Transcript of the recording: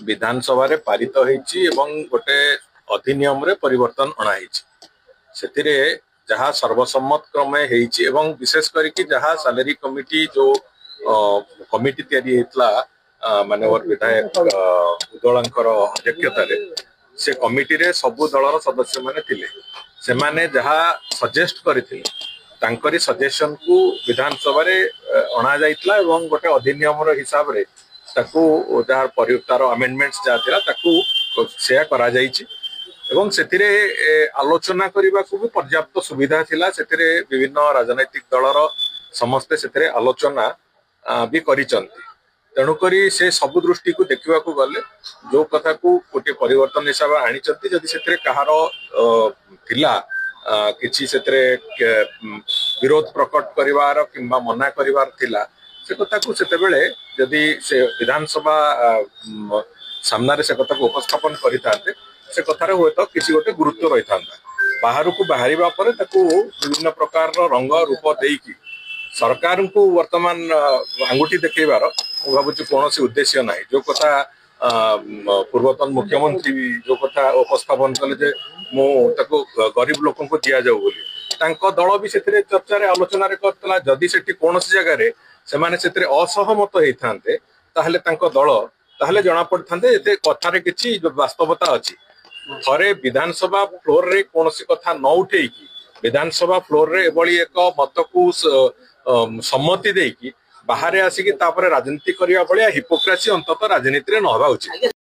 विधानसभा रे पारित होईची एवं गोटे अधिनियम रे परिवर्तन अणाई से जहाँ सर्वसम्मत क्रमे होईची एवं विशेष करके जहाँ सैलरी कमिटी जो कमिटी तैयारी हेतला मानवर विधायक उदलंकर अध्यक्षता से कमिटी रे सबु दलर सदस्य माने थिले से माने जहाँ सजेस्ट करथिले तांकरी सजेशन को विधानसभा रे अणा जाइतला एवं गोटे अधिनियम रो हिसाब रे ताकू जहाँ तार अमेंडमेंट्स जहाँ थिला ताकू सेया करा जाइची एवं सेतिरे आलोचना करने को भी पर्याप्त सुविधा थिला सेतिरे विभिन्न राजनैतिक दलर समस्ते सेतिरे आलोचना भी करिचंती तेणुकरी से सबु दृष्टि को देखा गले जो कथा को गोटे परिवर्तन हिसाब आनीचंती जदि सेतिरे कहार थिला किछि सेतिरे विरोध प्रकट करिवार किंबा मना करिवार थिला से कथा को सेतेबेले जदि से विधानसभा सामना रे से कथा को उपस्थापन करिताते से कथार हुए तो किसी गोटे गुरुत्व रही था बाहर को बाहर विभिन्न प्रकार रंग रूप देकी सरकार को वर्तमान आंगुठी देखेबार भावुँ कौन उद्देश्य ना जो कथा पूर्वतन मुख्यमंत्री जो कथा उपस्थापन कले मुझे गरीब लोक दि जाऊ बोली दल भी से चर्चा आलोचना करता जदि से कौन जगह से असहमत होते ताहले दल ताहले जना पड़ता कथार किसी वास्तवता अच्छी थरे विधानसभा फ्लोर रे कौन कथा न उठे विधानसभा फ्लोर रे एभली एक मत को सम्मति देकी बाहर आसिकी राजनीति करने भाया हिपोक्रेसी अंततः राजनीति न हवा उचित।